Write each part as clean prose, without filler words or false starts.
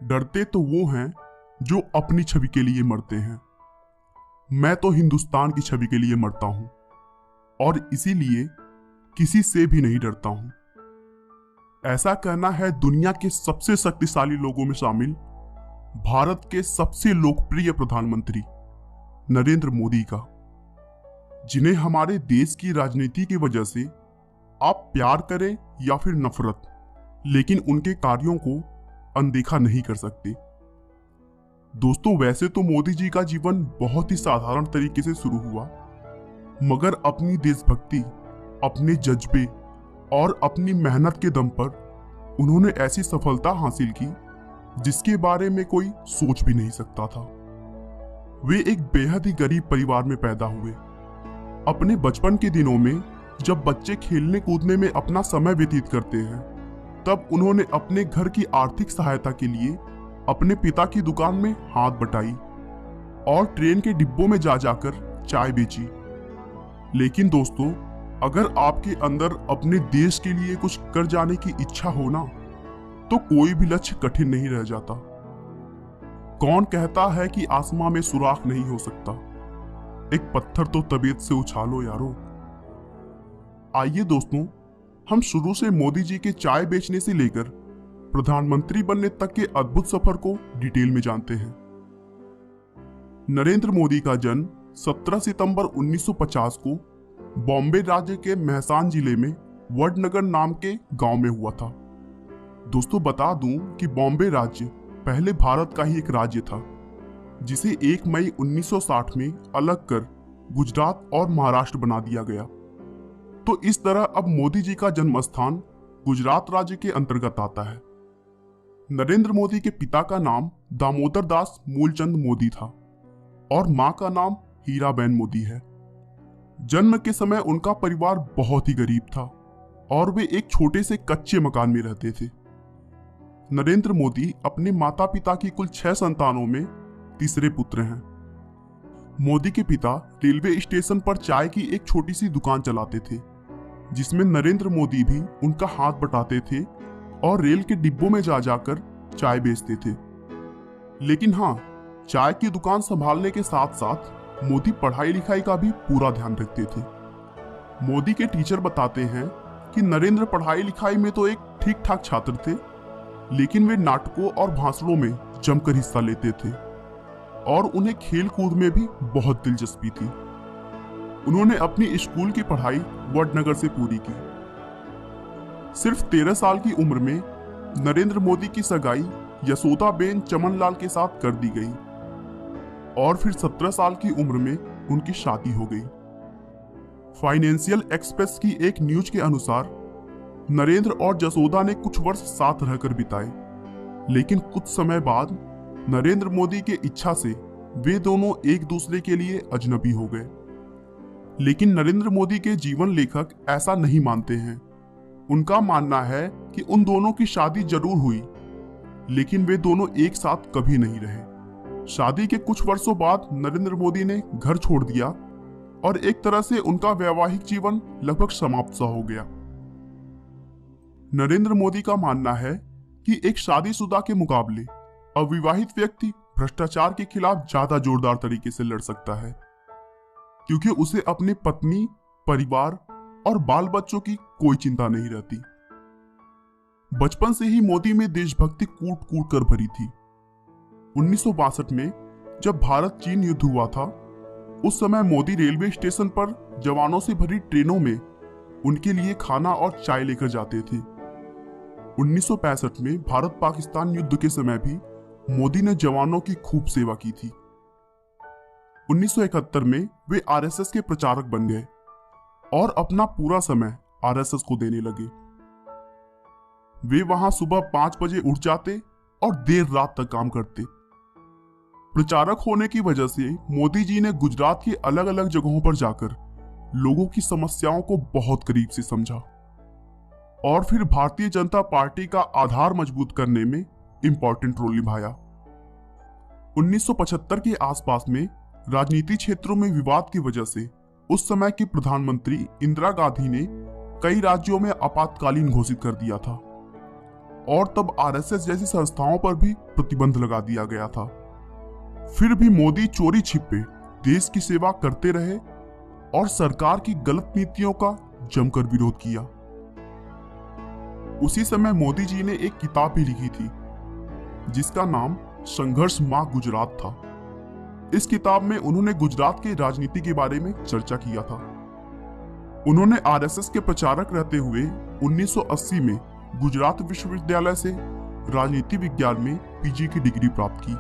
डरते तो वो हैं जो अपनी छवि के लिए मरते हैं। मैं तो हिंदुस्तान की छवि के लिए मरता हूं और इसीलिए किसी से भी नहीं डरता हूं। ऐसा कहना है दुनिया के सबसे शक्तिशाली लोगों में शामिल भारत के सबसे लोकप्रिय प्रधानमंत्री नरेंद्र मोदी का, जिन्हें हमारे देश की राजनीति की वजह से आप प्यार करें या फिर नफरत, लेकिन उनके कार्यों को अनदेखा नहीं कर सकते। दोस्तों, वैसे तो मोदी जी का जीवन बहुत ही साधारण तरीके से शुरू हुआ, मगर अपनी देशभक्ति, अपने जज्बे और अपनी मेहनत के दम पर उन्होंने ऐसी सफलता हासिल की जिसके बारे में कोई सोच भी नहीं सकता था। वे एक बेहद ही गरीब परिवार में पैदा हुए। अपने बचपन के दिनों में जब बच्चे खेलने कूदने में अपना समय व्यतीत करते हैं, तब उन्होंने अपने घर की आर्थिक सहायता के लिए अपने पिता की दुकान में हाथ बटाई और ट्रेन के डिब्बों में जा जाकर चाय बेची। लेकिन दोस्तों, अगर आपके अंदर अपने देश के लिए कुछ कर जाने की इच्छा हो ना, तो कोई भी लक्ष्य कठिन नहीं रह जाता। कौन कहता है कि आसमां में सुराख नहीं हो सकता? एक पत्थर तो तबीयत से उछालो यारो। आइए दोस्तों, हम शुरू से मोदी जी के चाय बेचने से लेकर प्रधानमंत्री बनने तक के अद्भुत सफर को डिटेल में जानते हैं। नरेंद्र मोदी का जन्म 17 सितंबर 1950 को बॉम्बे राज्य के मेहसान जिले में वडनगर नाम के गांव में हुआ था। दोस्तों, बता दूं कि बॉम्बे राज्य पहले भारत का ही एक राज्य था, जिसे 1 मई 1960 में अलग कर गुजरात और महाराष्ट्र बना दिया गया। तो इस तरह अब मोदी जी का जन्म स्थान गुजरात राज्य के अंतर्गत आता है। नरेंद्र मोदी के पिता का नाम दामोदर दास मूलचंद मोदी था और मां का नाम हीराबेन मोदी है। जन्म के समय उनका परिवार बहुत ही गरीब था और वे एक छोटे से कच्चे मकान में रहते थे। नरेंद्र मोदी अपने माता पिता की कुल 6 संतानों में तीसरे पुत्र हैं। मोदी के पिता रेलवे स्टेशन पर चाय की एक छोटी सी दुकान चलाते थे, जिसमें नरेंद्र मोदी भी उनका हाथ बटाते थे और रेल के डिब्बों में जा जाकर चाय बेचते थे। लेकिन हाँ, चाय की दुकान संभालने के साथ साथ मोदी पढ़ाई लिखाई का भी पूरा ध्यान रखते थे। मोदी के टीचर बताते हैं कि नरेंद्र पढ़ाई लिखाई में तो एक ठीक ठाक छात्र थे, लेकिन वे नाटकों और भाषणों में जमकर हिस्सा लेते थे और उन्हें खेल कूद में भी बहुत दिलचस्पी थी। उन्होंने अपनी स्कूल की पढ़ाई वडनगर से पूरी की। सिर्फ 13 साल की उम्र में नरेंद्र मोदी की सगाई यशोदाबेन चमनलाल के साथ कर दी गई और फिर 17 साल की उम्र में उनकी शादी हो गई। फाइनेंशियल एक्सप्रेस की एक न्यूज के अनुसार नरेंद्र और जसोदा ने कुछ वर्ष साथ रहकर बिताए, लेकिन कुछ समय बाद नरेंद्र मोदी के इच्छा से वे दोनों एक दूसरे के लिए अजनबी हो गए। लेकिन नरेंद्र मोदी के जीवन लेखक ऐसा नहीं मानते हैं। उनका मानना है कि उन दोनों की शादी जरूर हुई, लेकिन वे दोनों एक साथ कभी नहीं रहे। शादी के कुछ वर्षों बाद नरेंद्र मोदी ने घर छोड़ दिया और एक तरह से उनका वैवाहिक जीवन लगभग समाप्त सा हो गया। नरेंद्र मोदी का मानना है कि एक शादीशुदा के मुकाबले अविवाहित व्यक्ति भ्रष्टाचार के खिलाफ ज्यादा जोरदार तरीके से लड़ सकता है, क्योंकि उसे अपनी पत्नी, परिवार और बाल बच्चों की कोई चिंता नहीं रहती। बचपन से ही मोदी में देशभक्ति कूट कूट कर भरी थी। 1962 में जब भारत चीन युद्ध हुआ था, उस समय मोदी रेलवे स्टेशन पर जवानों से भरी ट्रेनों में उनके लिए खाना और चाय लेकर जाते थे। 1965 में भारत पाकिस्तान युद्ध के समय भी मोदी ने जवानों की खूब सेवा की थी। 1971 में वे आरएसएस के प्रचारक बन गए और अपना पूरा समय आरएसएस को देने लगे। वे वहां सुबह 5 बजे उठ जाते और देर रात तक काम करते। प्रचारक होने की वजह से मोदी जी ने गुजरात की अलग अलग जगहों पर जाकर लोगों की समस्याओं को बहुत करीब से समझा और फिर भारतीय जनता पार्टी का आधार मजबूत करने में इंपॉर्टेंट रोल निभाया। 1975 के आसपास में राजनीति क्षेत्रों में विवाद की वजह से उस समय की प्रधानमंत्री इंदिरा गांधी ने कई राज्यों में आपातकालीन घोषित कर दिया था। और तब आरएसएस जैसी संस्थाओं पर भी प्रतिबंध लगा दिया गया था। फिर भी मोदी चोरी छिपे देश की सेवा करते रहे और सरकार की गलत नीतियों का जमकर विरोध किया। उसी समय मोदी जी ने एक किताब भी लिखी थी जिसका नाम संघर्ष मां गुजरात था। इस किताब में उन्होंने गुजरात की राजनीति के बारे में चर्चा किया था। उन्होंने आरएसएस के प्रचारक रहते हुए 1980 में गुजरात विश्वविद्यालय से राजनीति विज्ञान में पीजी की डिग्री प्राप्त की।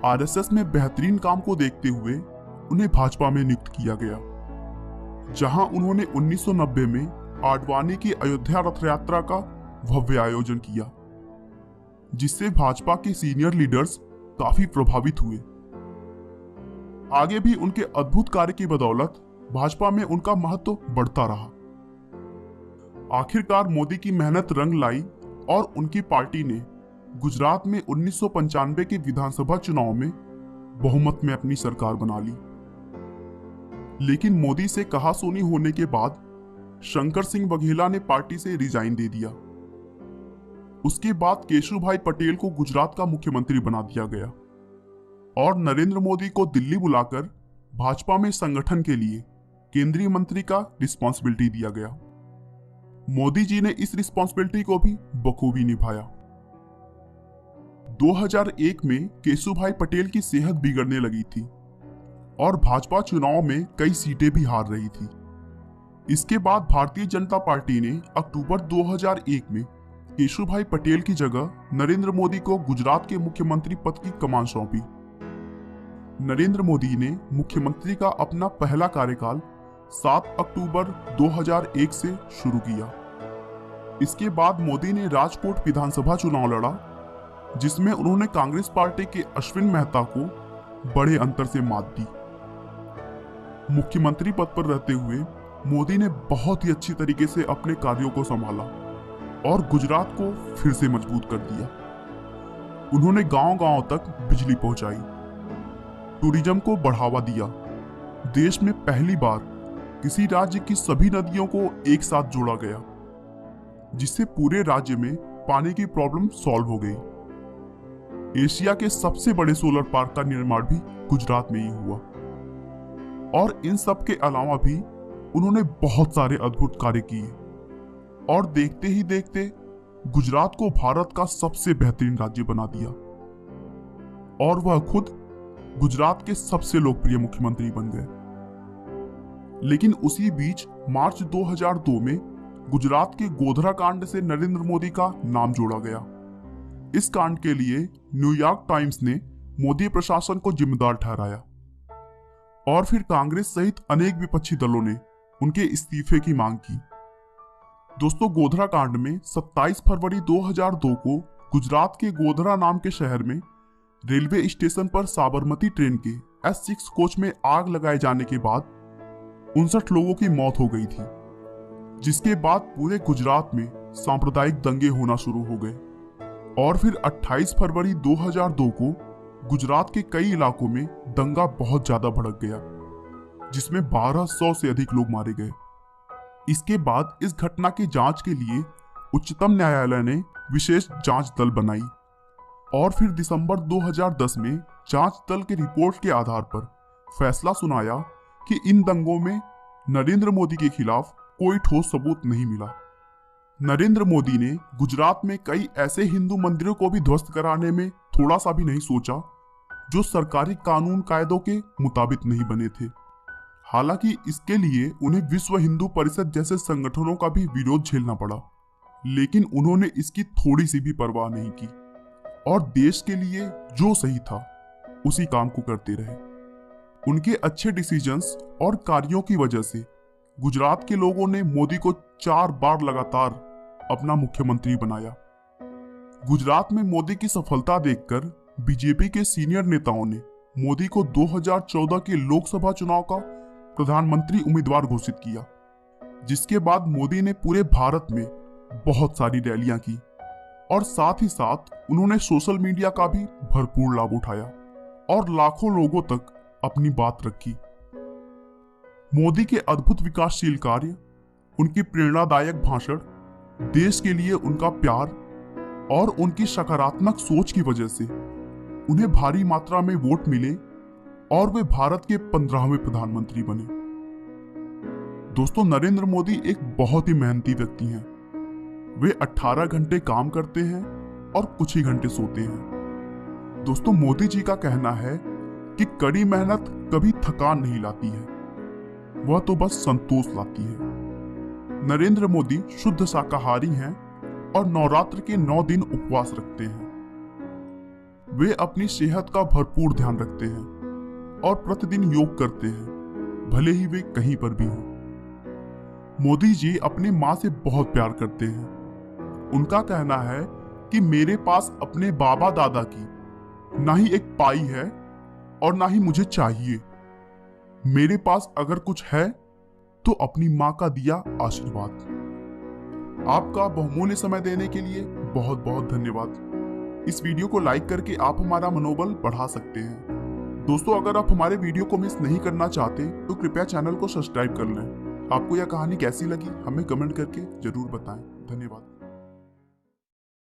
आरएसएस में बेहतरीन काम को देखते हुए उन्हें भाजपा में नियुक्त किया गया, जहां उन्होंने 1990 में आडवाणी की अयोध्या रथ यात्रा का भव्य आयोजन किया, जिससे भाजपा के सीनियर लीडर्स काफी प्रभावित हुए। आगे भी उनके अद्भुत कार्य की बदौलत भाजपा में उनका महत्व बढ़ता रहा। आखिरकार मोदी की मेहनत रंग लाई और उनकी पार्टी ने गुजरात में 1995 के विधानसभा चुनाव में बहुमत में अपनी सरकार बना ली। लेकिन मोदी से कहासुनी होने के बाद शंकर सिंह वघेला ने पार्टी से रिजाइन दे दिया। उसके बाद केशुभाई पटेल को गुजरात का मुख्यमंत्री बना दिया गया और नरेंद्र मोदी को दिल्ली बुलाकर भाजपा में संगठन के लिए केंद्रीय मंत्री का रिस्पॉन्सिबिलिटी दिया गया। मोदी जी ने इस रिस्पॉन्सिबिलिटी को भी बखूबी निभाया। 2001 में केशुभाई पटेल की सेहत बिगड़ने लगी थी और भाजपा चुनाव में कई सीटें भी हार रही थी। इसके बाद भारतीय जनता पार्टी ने अक्टूबर 2001 में केशुभाई पटेल की जगह नरेंद्र मोदी को गुजरात के मुख्यमंत्री पद की कमान सौंपी। नरेंद्र मोदी ने मुख्यमंत्री का अपना पहला कार्यकाल 7 अक्टूबर 2001 से शुरू किया। इसके बाद मोदी ने राजकोट विधानसभा चुनाव लड़ा, जिसमें उन्होंने कांग्रेस पार्टी के अश्विन मेहता को बड़े अंतर से मात दी। मुख्यमंत्री पद पर रहते हुए मोदी ने बहुत ही अच्छी तरीके से अपने कार्यों को संभाला और गुजरात को फिर से मजबूत कर दिया। उन्होंने गांव-गांव तक बिजली पहुंचाई, टूरिज्म को बढ़ावा दिया, देश में पहली बार किसी राज्य की सभी नदियों को एक साथ जोड़ा गया, जिससे पूरे राज्य में पानी की प्रॉब्लम सॉल्व हो गई। एशिया के सबसे बड़े सोलर पार्क का निर्माण भी गुजरात में ही हुआ और इन सब के अलावा भी उन्होंने बहुत सारे अद्भुत कार्य किए और देखते ही देखते गुजरात को भारत का सबसे बेहतरीन राज्य बना दिया और वह खुद गुजरात के सबसे लोकप्रिय मुख्यमंत्री बन गए। लेकिन उसी बीच मार्च 2002 में गुजरात के गोधरा कांड से नरेंद्र मोदी का नाम जोड़ा गया। इस कांड के लिए न्यूयॉर्क टाइम्स ने मोदी प्रशासन को जिम्मेदार ठहराया और फिर कांग्रेस सहित अनेक विपक्षी दलों ने उनके इस्तीफे की मांग की। दोस्तों, गोधरा कांड में 27 फरवरी 2002 को गुजरात के गोधरा नाम के शहर में रेलवे स्टेशन पर साबरमती ट्रेन के S6 कोच में आग लगाए जाने के बाद 59 लोगों की मौत हो गई थी, जिसके बाद पूरे गुजरात में सांप्रदायिक दंगे होना शुरू हो गए और फिर 28 फरवरी 2002 को गुजरात के कई इलाकों में दंगा बहुत ज्यादा भड़क गया, जिसमें 1200 से अधिक लोग मारे गए। इसके बाद इस घटना की जांच के लिए उच्चतम न्यायालय ने विशेष जांच दल बनाई और फिर दिसंबर 2010 में जांच दल की रिपोर्ट के आधार पर फैसला सुनाया कि इन दंगों में नरेंद्र मोदी के खिलाफ कोई ठोस सबूत नहीं मिला। नरेंद्र मोदी ने गुजरात में कई ऐसे हिंदू मंदिरों को भी ध्वस्त कराने में थोड़ा सा भी नहीं सोचा जो सरकारी कानून कायदों के मुताबिक नहीं बने थे। हालांकि इसके लिए उन्हें विश्व हिंदू परिषद जैसे संगठनों का भी विरोध झेलना पड़ा, लेकिन उन्होंने इसकी थोड़ी सी भी परवाह नहीं की और देश के लिए जो सही था उसी काम को करते रहे। उनके अच्छे डिसीजंस और कार्यों की वजह से गुजरात के लोगों ने मोदी को 4 बार लगातार अपना मुख्यमंत्री बनाया। गुजरात में मोदी की सफलता देखकर बीजेपी के सीनियर नेताओं ने मोदी को 2014 के लोकसभा चुनाव का प्रधानमंत्री उम्मीदवार घोषित किया, जिसके बाद मोदी ने पूरे भारत में बहुत सारी रैलियां की और साथ ही साथ उन्होंने सोशल मीडिया का भी भरपूर लाभ उठाया और लाखों लोगों तक अपनी बात रखी। मोदी के अद्भुत विकासशील कार्य, उनकी प्रेरणादायक भाषण देश के लिए उनका प्यार और उनकी सकारात्मक सोच की वजह से उन्हें भारी मात्रा में वोट मिले और वे भारत के 15वें प्रधानमंत्री बने। दोस्तों, नरेंद्र मोदी एक बहुत ही मेहनती व्यक्ति हैं। वे 18 घंटे काम करते हैं और कुछ ही घंटे सोते हैं। दोस्तों, मोदी जी का कहना है कि कड़ी मेहनत कभी थकान नहीं लाती है, वह तो बस संतोष लाती है। नरेंद्र मोदी शुद्ध शाकाहारी हैं और नवरात्र के 9 दिन उपवास रखते हैं। वे अपनी सेहत का भरपूर ध्यान रखते हैं और प्रतिदिन योग करते हैं, भले ही वे कहीं पर भी हों। मोदी जी अपनी माँ से बहुत प्यार करते हैं। उनका कहना है कि मेरे पास अपने बाबा दादा की ना ही एक पाई है और ना ही मुझे चाहिए। मेरे पास अगर कुछ है तो अपनी माँ का दिया आशीर्वाद। आपका बहुमूल्य समय देने के लिए बहुत बहुत धन्यवाद। इस वीडियो को लाइक करके आप हमारा मनोबल बढ़ा सकते हैं। दोस्तों, अगर आप हमारे वीडियो को मिस नहीं करना चाहते तो कृपया चैनल को सब्सक्राइब कर लें। आपको यह कहानी कैसी लगी हमें कमेंट करके जरूर बताएं। धन्यवाद।